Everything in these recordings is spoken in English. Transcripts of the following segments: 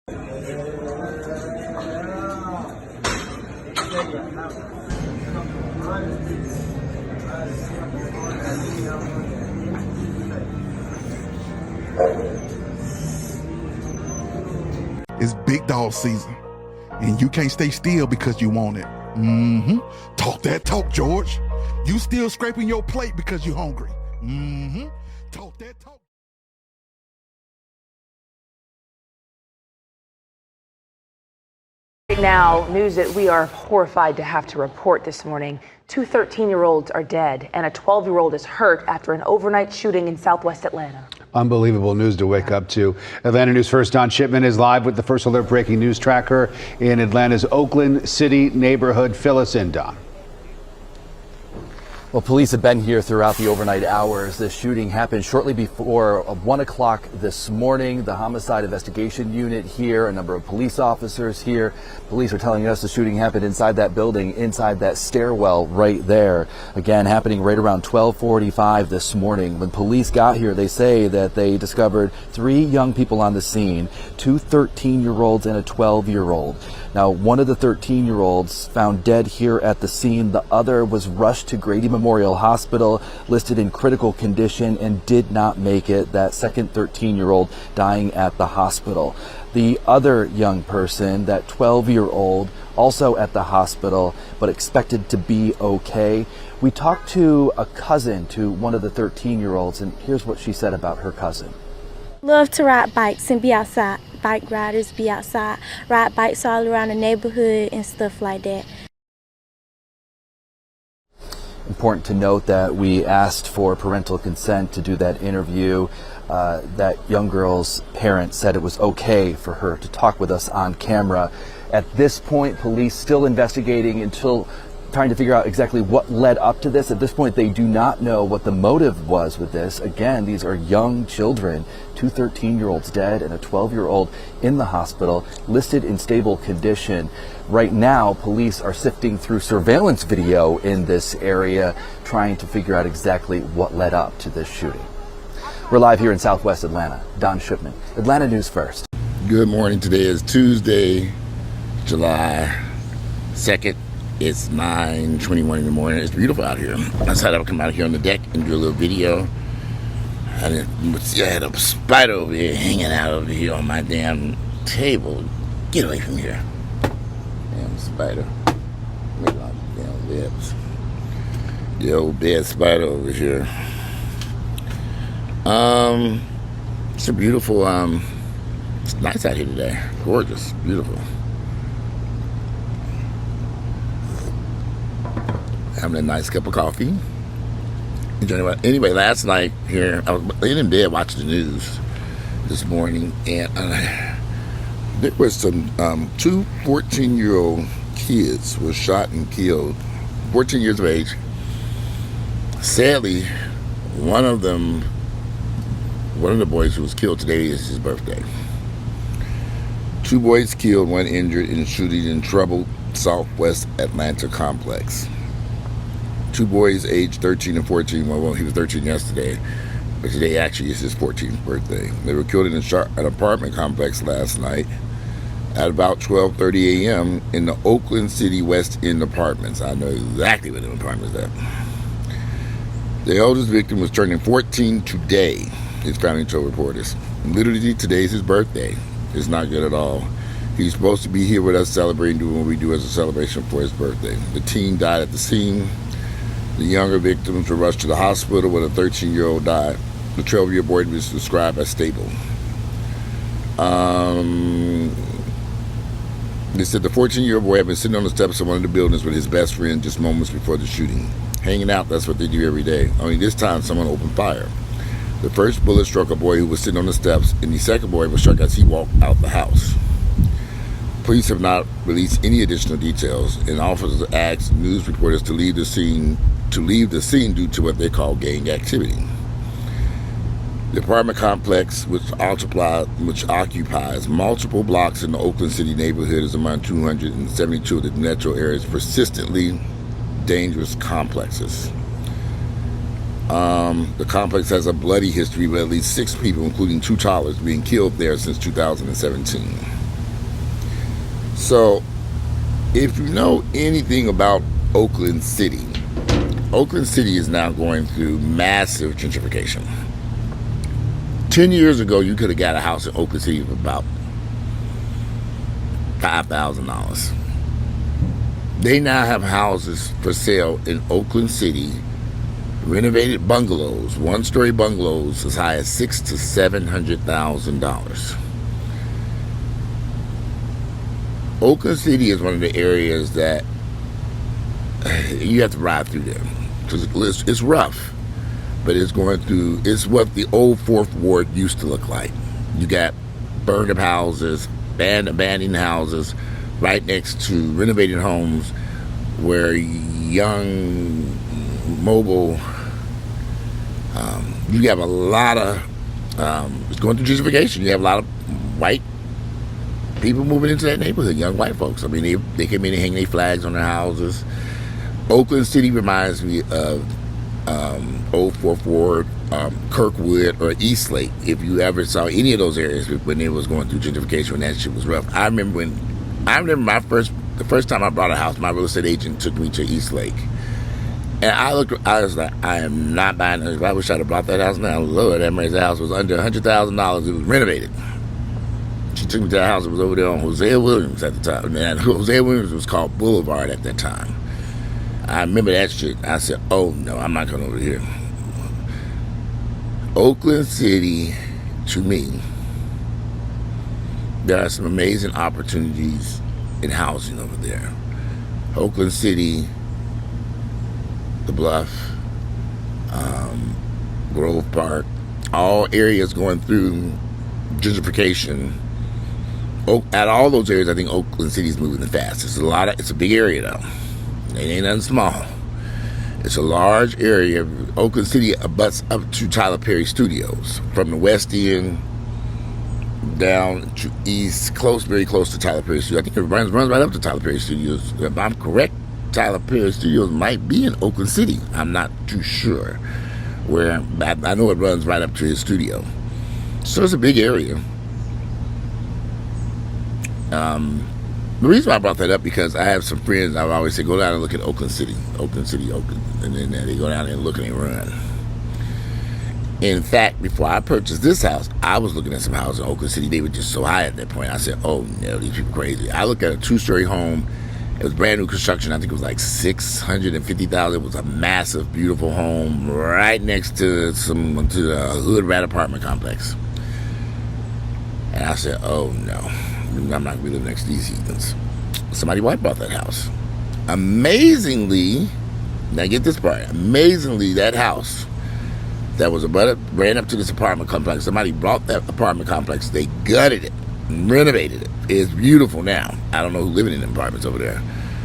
It's big dog season, and you can't stay still because you want it. Talk that talk, George. You still scraping your plate because you're hungry. Talk that talk. Right now, news that we are horrified to have to report this morning. Two 13-year-olds are dead and a 12-year-old is hurt after an overnight shooting in southwest Atlanta. Unbelievable news to wake up to. Atlanta News First Don Shipman is live with the First Alert breaking news tracker in Atlanta's Oakland City neighborhood. Fill us in, Don. Well, police have been here throughout the overnight hours. This shooting happened shortly before 1 o'clock this morning. The homicide investigation unit here, a number of police officers here. Police are telling us the shooting happened inside that building, inside that stairwell right there. Again, happening right around 12:45 this morning. When police got here, they say that they discovered 3 young people on the scene, 2 13-year-olds and a 12-year-old. Now, one of the 13-year-olds found dead here at the scene. The other was rushed to Grady Memorial Hospital, listed in critical condition, and did not make it. That second 13-year-old dying at the hospital. The other young person, that 12-year-old, also at the hospital, but expected to be okay. We talked to a cousin to one of the 13-year-olds, and here's what she said about her cousin. Love to ride bikes and be outside. Bike riders be outside, ride bikes all around the neighborhood and stuff like that. Important to note that we asked for parental consent to do that interview. That young girl's parents said it was okay for her to talk with us on camera. At this point, police still investigating until trying to figure out exactly what led up to this. At this point, they do not know what the motive was with this. Again, these are young children, 2 13-year-olds dead and a 12-year-old in the hospital, listed in stable condition. Right now, police are sifting through surveillance video in this area, trying to figure out exactly what led up to this shooting. We're live here in Southwest Atlanta. Don Shipman, Atlanta News First. Good morning. Today is Tuesday, July 2nd. It's 9:21 in the morning. It's beautiful out here. I decided I would come out here on the deck and do a little video. I had a spider over here hanging out over here on my damn table. Get away from here. Damn spider. Make a lot of damn webs. The old dead spider over here. It's a beautiful, it's nice out here today. Gorgeous. Beautiful. Having a nice cup of coffee. Enjoying it. Anyway, last night here, I was laying in bed watching the news this morning, and there was some 2 14-year-old kids were shot and killed, 14 years of age. Sadly, one of the boys who was killed today is his birthday. 2 boys killed, 1 injured in a shooting in troubled Southwest Atlanta complex. 2 boys aged 13 and 14. Well, he was 13 yesterday, but today actually is his 14th birthday. They were killed in an apartment complex last night at about 12:30 a.m. in the Oakland City West End apartments. I know exactly where the apartments at. The eldest victim was turning 14 today, his family told reporters. Literally, today's his birthday. It's not good at all. He's supposed to be here with us celebrating, doing what we do as a celebration for his birthday. The teen died at the scene. The younger victims were rushed to the hospital where the 13-year-old died. The 12-year-old boy was described as stable. They said the 14-year-old boy had been sitting on the steps of one of the buildings with his best friend just moments before the shooting. Hanging out, that's what they do every day. Only this time, someone opened fire. The first bullet struck a boy who was sitting on the steps, and the second boy was struck as he walked out the house. Police have not released any additional details, and officers asked news reporters to leave the scene due to what they call gang activity. The apartment complex, which occupies multiple blocks in the Oakland City neighborhood, is among 272 of the metro area's persistently dangerous complexes. The complex has a bloody history with at least 6 people, including 2 toddlers, being killed there since 2017. So, if you know anything about Oakland City is now going through massive gentrification. 10 years ago, you could have got a house in Oakland City for about $5,000. They now have houses for sale in Oakland City, renovated bungalows, one-story bungalows, as high as $600,000 to $700,000. Oakland City is one of the areas that you have to ride through there because it's rough, but it's what the old Fourth Ward used to look like. You got burned up houses, abandoned houses, right next to renovated homes where young, mobile, you have a lot of, it's going through gentrification. You have a lot of white people moving into that neighborhood, young white folks. I mean, they come in and hang their flags on their houses. Oakland City reminds me of Old Fourth Ward, Kirkwood, or Eastlake. If you ever saw any of those areas when it was going through gentrification, when that shit was rough. I remember the first time I bought a house, my real estate agent took me to Eastlake. And I was like, I am not buying this. I wish I'd have bought that house now. Lord, that man's house was under $100,000. It was renovated. She took me to the house that was over there on Hosea Williams at the time. And Hosea Williams was called Boulevard at that time. I remember that shit. I said, oh no, I'm not going over here. Oakland City, to me, there are some amazing opportunities in housing over there. Oakland City, The Bluff, Grove Park, all areas going through gentrification. At all those areas, I think Oakland City is moving the fastest. It's a big area though. It ain't nothing small. It's a large area. Oakland City abuts up to Tyler Perry Studios from the West End down to east, very close to Tyler Perry Studios. I think it runs right up to Tyler Perry Studios. If I'm correct, Tyler Perry Studios might be in Oakland City. I'm not too sure where. I know it runs right up to his studio. So it's a big area. The reason why I brought that up because I have some friends. I always say go down and look at Oakland City, and then they go down there and look and they run. In fact, before I purchased this house, I was looking at some houses in Oakland City. They were just so high at that point. I said, oh no, these people crazy. I looked at a 2-story home. It was brand new construction. I think it was like $650,000. It was a massive, beautiful home right next to the Hood Rat apartment complex. And I said, oh no, I'm not going to be living next to these heathens. Somebody white bought that house. Amazingly, now get this part. Amazingly, that house that was ran up to this apartment complex. Somebody bought that apartment complex. They gutted it, renovated it. It's beautiful now. I don't know who's living in the apartments over there,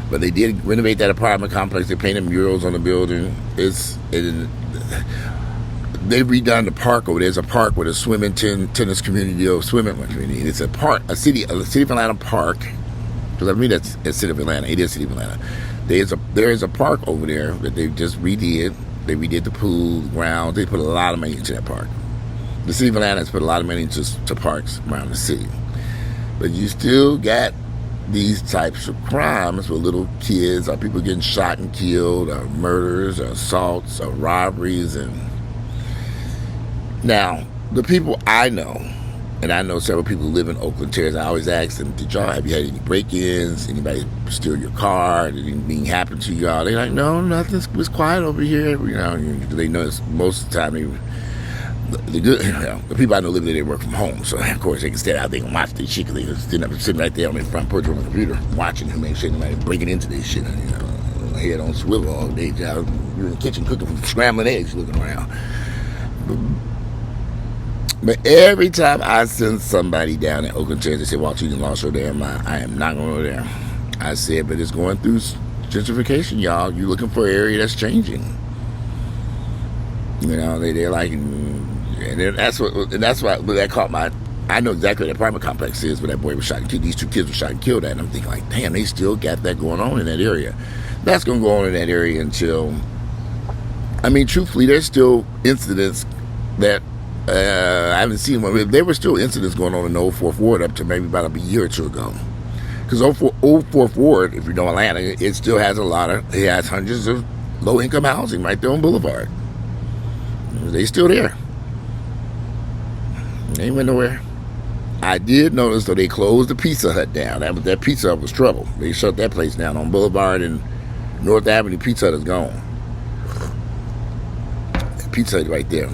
but they did renovate that apartment complex. They painted murals on the building. They've redone the park over there. There's a park with a swimming tennis community, or swimming community. It's a park, a City of Atlanta park. Because I mean that's City of Atlanta. It is City of Atlanta. There is a park over there that they just redid. They redid the pool, the grounds. They put a lot of money into that park. The City of Atlanta has put a lot of money into parks around the city. But you still got these types of crimes with little kids, or people getting shot and killed, or murders, or assaults, or robberies. And now, the people I know, and I know several people who live in Oakland Terrace, I always ask them, have you had any break-ins? Anybody steal your car? Did anything happen to y'all? They're like, no, nothing was quiet over here. You know, they know most of the time the people I know live there, they work from home. So, of course, they can stay out there and watch this shit because they're sitting right there on their front porch on the computer watching to make sure nobody breaking into this shit. And, head on swivel all day. You're in the kitchen cooking scrambled eggs looking around. But every time I send somebody down at Oakland Terrace, they say, Walt, you done lost your damn mind. I am not going over there. I said, but it's going through gentrification, y'all. You're looking for an area that's changing. You know, they're like, and that's why that caught my, I know exactly what the apartment complex is where that boy was shot and killed. These 2 kids were shot and killed at. And I'm thinking like, damn, they still got that going on in that area. That's going to go on in that area until, I mean, truthfully, there's still incidents that, I haven't seen one. There were still incidents going on in the Old Fourth Ward up to maybe about a year or 2 ago. Because Old Fourth Ward, if you know Atlanta, it still has it has hundreds of low-income housing right there on Boulevard. They still there. They ain't went nowhere. I did notice, though, they closed the Pizza Hut down. That Pizza Hut was trouble. They shut that place down on Boulevard and North Avenue. Pizza Hut is gone. That Pizza Hut right there.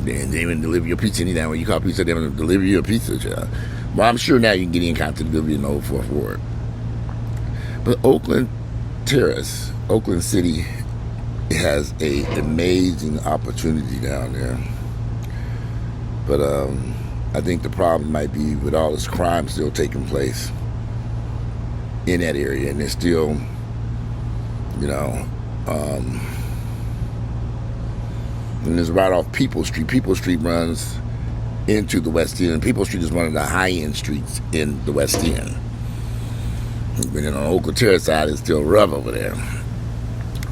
They even deliver your pizza anytime. When you call Pizza Hut, they even deliver your pizza. Well, I'm sure now you can get in contact delivery in the Old Fourth Ward. But Oakland Terrace, Oakland City, has an amazing opportunity down there. But I think the problem might be with all this crime still taking place in that area, and it's still, and it's right off People Street. People Street runs into the West End. People Street is one of the high-end streets in the West End. And then on the Oakland Terrace side, it's still rough over there.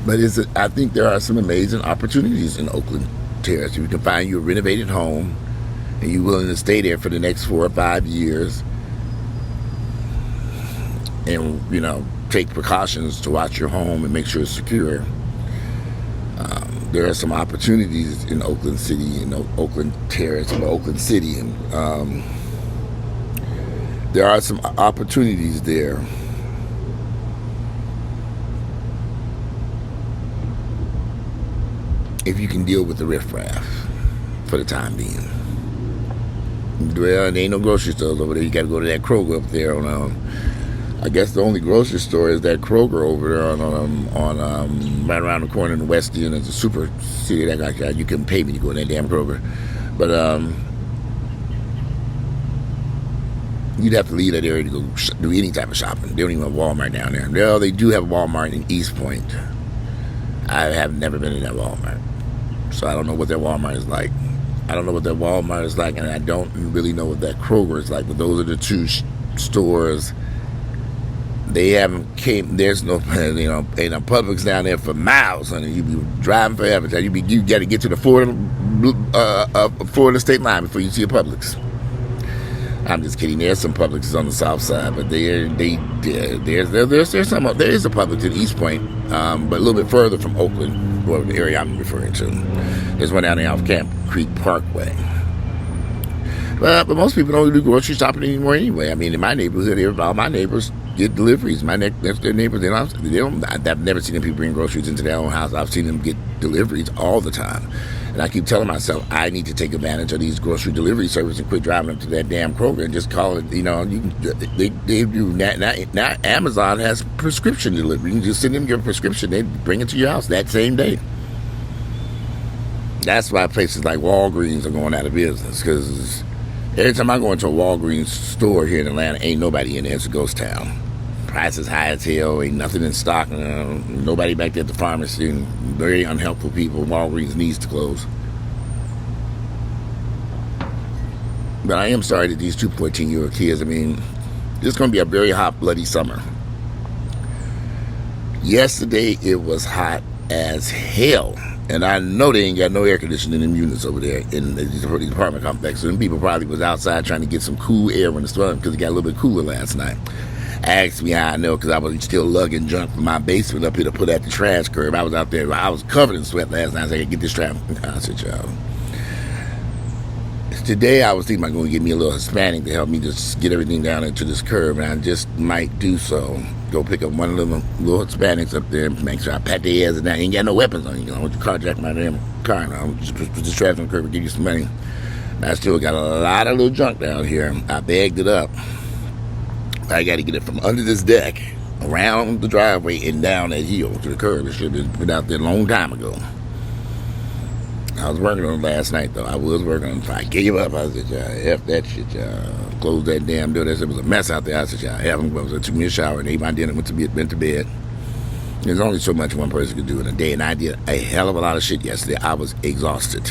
But I think there are some amazing opportunities in Oakland Terrace. You can find you a renovated home, and you're willing to stay there for the next 4 or 5 years, and take precautions to watch your home and make sure it's secure. There are some opportunities in Oakland City, in Oakland Terrace, or Oakland City, and there are some opportunities there. If you can deal with the riffraff for the time being. Well, there ain't no grocery stores over there. You got to go to that Kroger up there on. I guess the only grocery store is that Kroger over there on right around the corner in the West End. It's a super city that got you couldn't pay me to go in that damn Kroger, but you'd have to leave that area to go do any type of shopping. They don't even have Walmart down there. Well, they do have Walmart in East Point. I have never been in that Walmart, so I don't know what that Walmart is like. And I don't really know what that Kroger is like. But those are the two stores. They haven't came. There's no, ain't no Publix down there for miles, honey. You be driving forever. You got to get to the Florida state line before you see a Publix. I'm just kidding. There's some Publixes on the south side, but there's some. There is a Publix in East Point, but a little bit further from Oakland, or the area I'm referring to. There's one down there off Camp Creek Parkway. But most people don't do grocery shopping anymore anyway. I mean, in my neighborhood, all my neighbors get deliveries. That's their neighbors. I've never seen them people bring groceries into their own house. I've seen them get deliveries all the time. And I keep telling myself, I need to take advantage of these grocery delivery services and quit driving up to that damn Kroger and just call it, they do now Amazon has prescription delivery. You can just send them your prescription. They bring it to your house that same day. That's why places like Walgreens are going out of business, because every time I go into a Walgreens store here in Atlanta, ain't nobody in there. It's a ghost town. Prices high as hell. Ain't nothing in stock. Nobody back there at the pharmacy. And very unhelpful people. Walgreens needs to close. But I am sorry that these 2 14-year-old kids, it's going to be a very hot, bloody summer. Yesterday, it was hot as hell. And I know they ain't got no air conditioning in them units over there in the apartment complex. So them people probably was outside trying to get some cool air when the storm, because it got a little bit cooler last night. Asked me how I know, because I was still lugging junk from my basement up here to put at the trash curb. I was out there. I was covered in sweat last night. I said, I could get this trash. I said, y'all. Today, I was thinking about going to get me a little Hispanic to help me just get everything down into this curb, and I just might do so. Go pick up one of them little Hispanics up there and make sure I pat their ass down. Ain't got no weapons on you. I want you to carjack my damn car. Just put this trash on the curb and give you some money. I still got a lot of little junk down here. I bagged it up. I got to get it from under this deck, around the driveway, and down that hill to the curb. It should have been put out there a long time ago. I was working on it last night, though. I gave up. I said, F that shit, y'all. Closed that damn door. It was a mess out there. I said, F them. I took me a shower and ate my dinner, went to bed. There's only so much one person could do in a day, and I did a hell of a lot of shit yesterday. I was exhausted.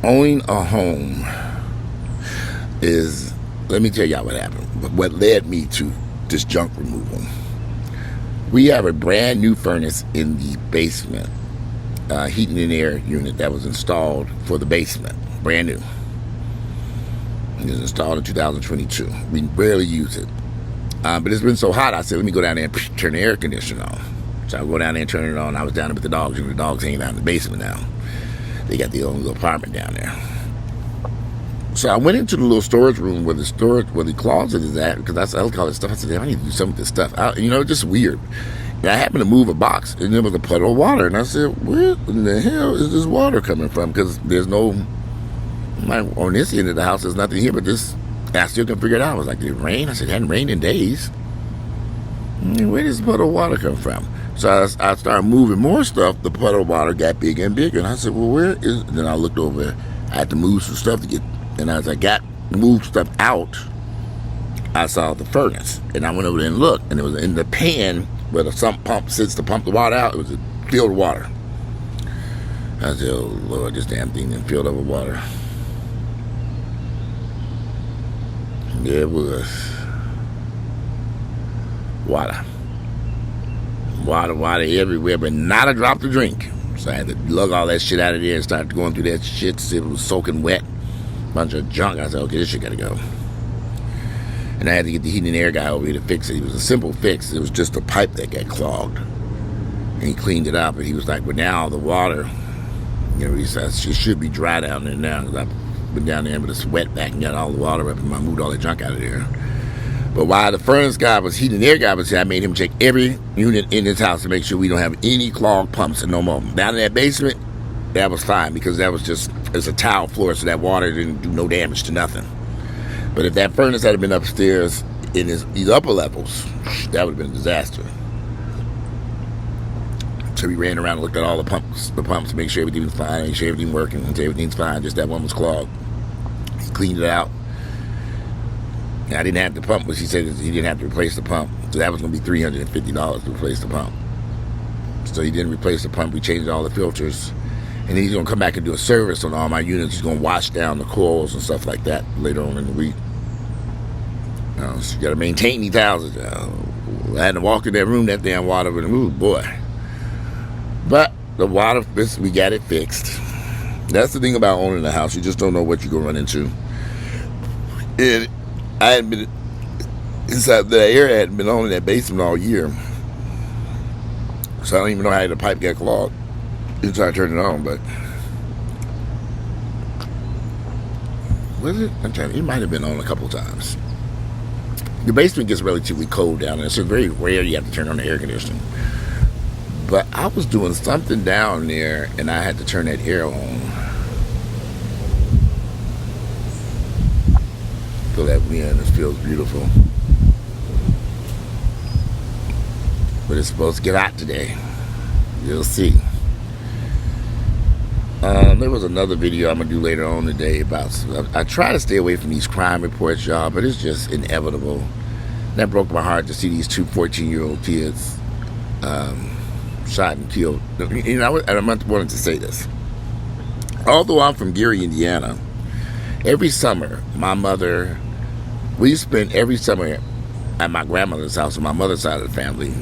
Owning a home is, let me tell y'all what happened. What led me to this junk removal. We have a brand new furnace in the basement, heating and air unit that was installed for the basement, brand new. It was installed in 2022. We barely use it. But it's been so hot, I said, let me go down there and turn the air conditioner on. So I go down there and turn it on. I was down there with the dogs, and the dogs hanging out in the basement now. They got their own little apartment down there. So I went into the little storage room where the closet is at, because I look at all this stuff. I said, damn, I need to do something with this stuff. Just weird. And I happened to move a box, and there was a puddle of water. And I said, where in the hell is this water coming from? Because there's no, on this end of the house, there's nothing here, but this, I still couldn't figure it out. I was like, did it rain? I said, it hadn't rained in days. Where does the puddle of water come from? So I started moving more stuff. The puddle of water got bigger and bigger. And I said, well, where is it? Then I looked over. I had to move some stuff to get, and as I moved stuff out, I saw the furnace. And I went over there and looked, and it was in the pan where the sump pump sits to pump the water out. It was filled with water. I said, oh, Lord, this damn thing done filled up with water. There it was. Water everywhere, but not a drop to drink. So I had to lug all that shit out of there and start going through that shit. See if it was soaking wet. Bunch of junk. I said, okay, this shit gotta go. And I had to get the heating and air guy over here to fix it. It was a simple fix. It was just a pipe that got clogged. And he cleaned it up, and he was like, well, now the water, he says, it should be dry down there now, because I've been down there with a sweat back and got all the water up, and I moved all the junk out of there. But while the furnace guy was heating the air guy was here, I made him check every unit in this house to make sure we don't have any clogged pumps and no more. Down in that basement, that was fine, because that was just, it's a tile floor, so that water didn't do no damage to nothing. But if that furnace had been upstairs in these upper levels, that would have been a disaster. So we ran around and looked at all the pumps to make sure everything was fine, make sure everything working, and everything's fine. Just that one was clogged. He cleaned it out. I didn't have the pump, but he said he didn't have to replace the pump. So that was going to be $350 to replace the pump. So he didn't replace the pump. We changed all the filters. And then he's going to come back and do a service on all my units. He's going to wash down the coils and stuff like that later on in the week. So you got to maintain these houses. I had to walk in that room, that damn water would have moved, boy. But the water, we got it fixed. That's the thing about owning a house. You just don't know what you're going to run into. And I hadn't been inside the air. I hadn't been on in that basement all year, so I don't even know how the pipe got clogged until I turned it on. But was it? It might have been on a couple times. The basement gets relatively cold down there, so it's very rare you have to turn on the air conditioning. But I was doing something down there, and I had to turn that air on. Feel that wind. It feels beautiful. But it's supposed to get hot today. You'll see. There was another video I'm going to do later on today about... I try to stay away from these crime reports, y'all, but it's just inevitable. That broke my heart to see these two 14-year-old kids shot and killed. I wanted to say this. Although I'm from Gary, Indiana, every summer, my mother... We spent every summer at my grandmother's house on my mother's side of the family.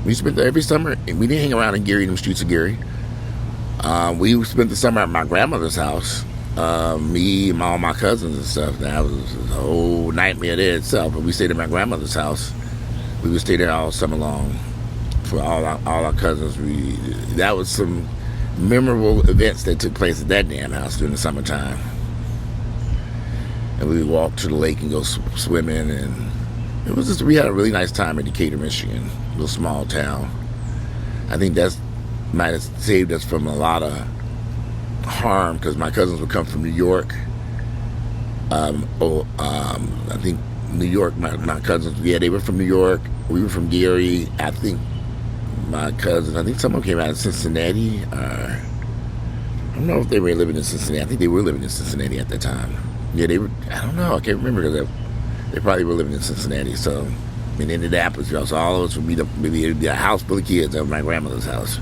We spent there every summer, and we didn't hang around in Gary, in the streets of Gary. We spent the summer at my grandmother's house. Me and all my cousins and stuff. That was a whole nightmare there itself. But we stayed at my grandmother's house. We would stay there all summer long for all our cousins. That was some memorable events that took place at that damn house during the summertime. And we would walk to the lake and go swimming, and it was we had a really nice time in Decatur, Michigan, a little small town. I think that might have saved us from a lot of harm, because my cousins would come from New York. I think New York, my cousins, they were from New York. We were from Gary. I think someone came out of Cincinnati. I don't know if they were living in Cincinnati. I think they were living in Cincinnati at the time. Yeah, they were. I don't know. I can't remember, because they probably were living in Cincinnati. So, in Indianapolis, so all of us would meet up. Maybe it'd be a house full of kids at my grandmother's house,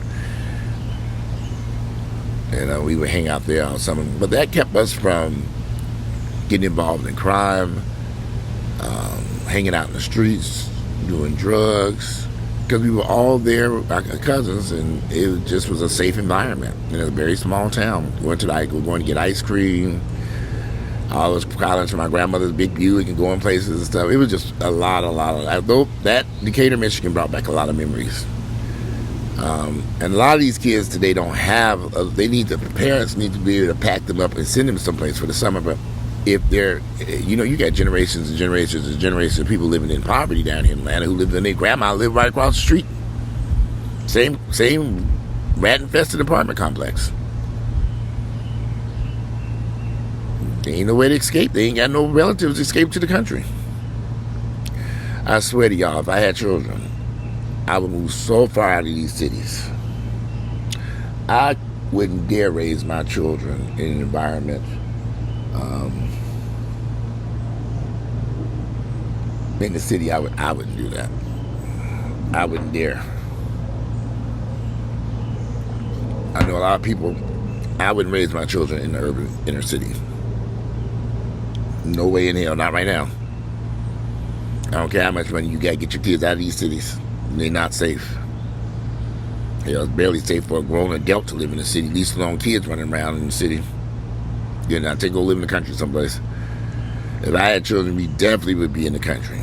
and we would hang out there all summer. But that kept us from getting involved in crime, hanging out in the streets, doing drugs, because we were all there, our cousins, and it just was a safe environment in a very small town. Going to get ice cream. all those college from my grandmother's big Buick and going places and stuff. It was just a lot of though that Decatur, Michigan brought back a lot of memories. And a lot of these kids today don't have, the parents need to be able to pack them up and send them someplace for the summer. But if they're, you got generations and generations and generations of people living in poverty down here in Atlanta who lived in their grandma lived right across the street. Same rat-infested apartment complex. There ain't no way to escape. They ain't got no relatives to escape to the country. I swear to y'all, if I had children, I would move so far out of these cities. I wouldn't dare raise my children in an environment in the city. I wouldn't do that. I wouldn't dare. I know a lot of people. I wouldn't raise my children in the urban inner city. No way in hell, not right now. I don't care how much money you got to get your kids out of these cities. They're not safe. It's barely safe for a grown adult to live in the city, at least alone kids running around in the city. I take go live in the country someplace. If I had children, we definitely would be in the country.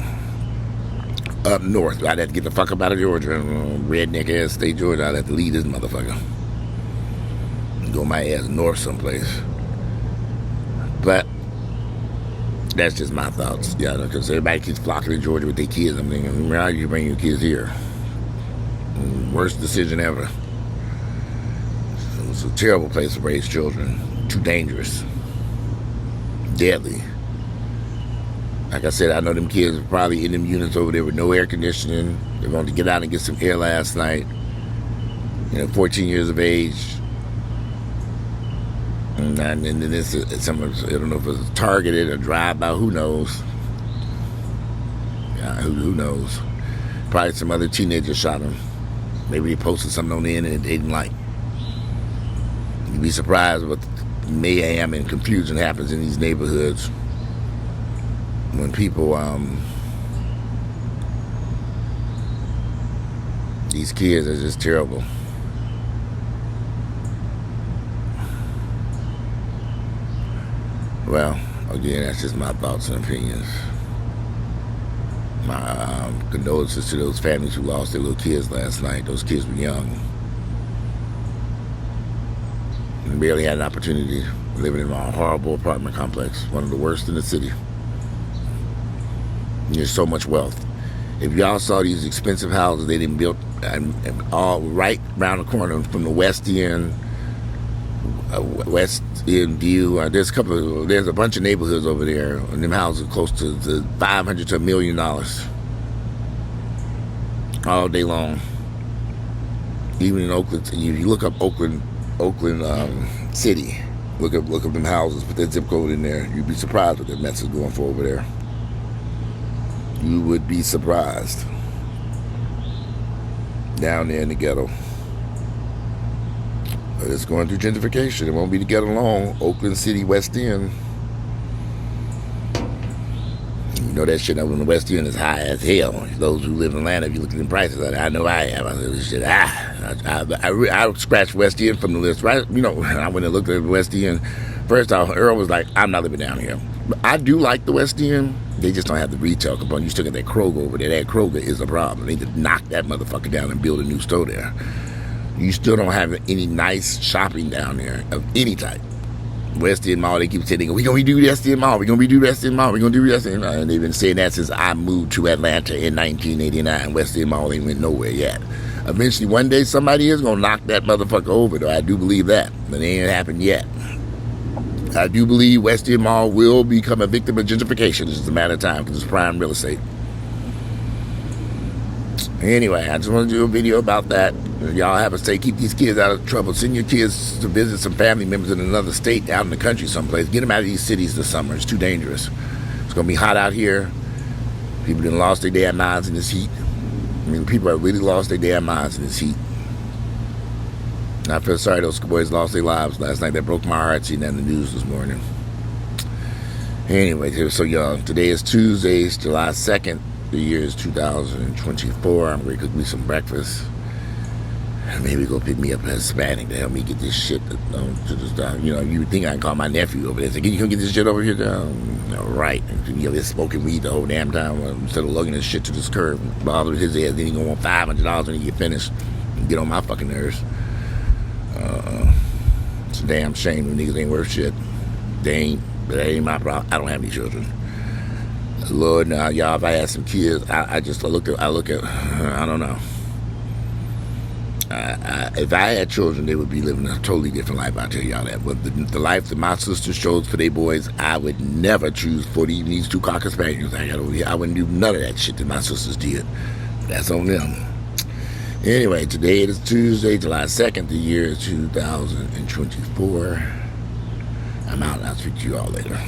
Up north, I'd have to get the fuck up out of Georgia. Redneck ass state Georgia, I'd have to leave this motherfucker. Go my ass north someplace. But that's just my thoughts, because everybody keeps flocking to Georgia with their kids. I'm thinking, how do you bring your kids here? Worst decision ever. It's a terrible place to raise children. Too dangerous. Deadly. Like I said, I know them kids were probably in them units over there with no air conditioning. They wanted to get out and get some air last night. 14 years of age. And then this, I don't know if it was targeted or drive-by, who knows? Yeah, who knows? Probably some other teenager shot him. Maybe they posted something on the internet they didn't like. You'd be surprised what mayhem and confusion happens in these neighborhoods when people, these kids are just terrible. Well, again, that's just my thoughts and opinions. My condolences to those families who lost their little kids last night. Those kids were young and barely had an opportunity living in a horrible apartment complex, one of the worst in the city. There's so much wealth. If y'all saw these expensive houses they didn't build, and all right around the corner from the West End, West End View. There's a bunch of neighborhoods over there, and them houses are close to $500 to $1 million all day long. Even in Oakland, if you look up Oakland City, look up them houses, put that zip code in there. You'd be surprised what that mess is going for over there. You would be surprised down there in the ghetto. But it's going through gentrification. It won't be to get along. Oakland City, West End. That shit up in the West End is high as hell. Those who live in Atlanta, if you look at the prices, I know I am. I said, shit, I scratched West End from the list. Right? When I went and looked at the West End, first off, Earl was like, I'm not living down here. But I do like the West End. They just don't have the retail component. You still got that Kroger over there. That Kroger is a problem. They need to knock that motherfucker down and build a new store there. You still don't have any nice shopping down there of any type. West End Mall, they keep saying, we're going to redo West End Mall, we're going to redo West End Mall, we're going to do West End Mall. And they've been saying that since I moved to Atlanta in 1989. West End Mall ain't went nowhere yet. Eventually, one day, somebody is going to knock that motherfucker over, though. I do believe that. But it ain't happened yet. I do believe West End Mall will become a victim of gentrification. It's just a matter of time because it's prime real estate. Anyway, I just want to do a video about that. Y'all have a say, keep these kids out of trouble. Send your kids to visit some family members in another state, out in the country someplace. Get them out of these cities this summer. It's too dangerous. It's going to be hot out here. People done lost their damn minds in this heat. People have really lost their damn minds in this heat. I feel sorry those boys lost their lives last night. That broke my heart seeing that in the news this morning. Anyway, they were so young. Today is Tuesday, July 2nd. The year is 2024. I'm going to cook me some breakfast. maybe go pick me up a Hispanic to help me get this shit to the stuff. You know, you would think I'd call my nephew over there and say, can you come get this shit over here? Right. And, you know, they're smoking weed the whole damn time instead of lugging this shit to this curb and bothering his ass. Then he gonna want $500 when he get finished and get on my fucking nerves. It's a damn shame when niggas ain't worth shit. They ain't, but that ain't my problem. I don't have any children. Lord, now, y'all, if I had some kids, I look at, I don't know. If I had children, they would be living a totally different life, I'll tell y'all that. But the life that my sisters chose for their boys, I would never choose for these two Cocker Spaniels I got over here. I wouldn't do none of that shit that my sisters did. That's on them. Anyway, today is Tuesday, July 2nd. The year is 2024. I'm out. I'll speak to you all later.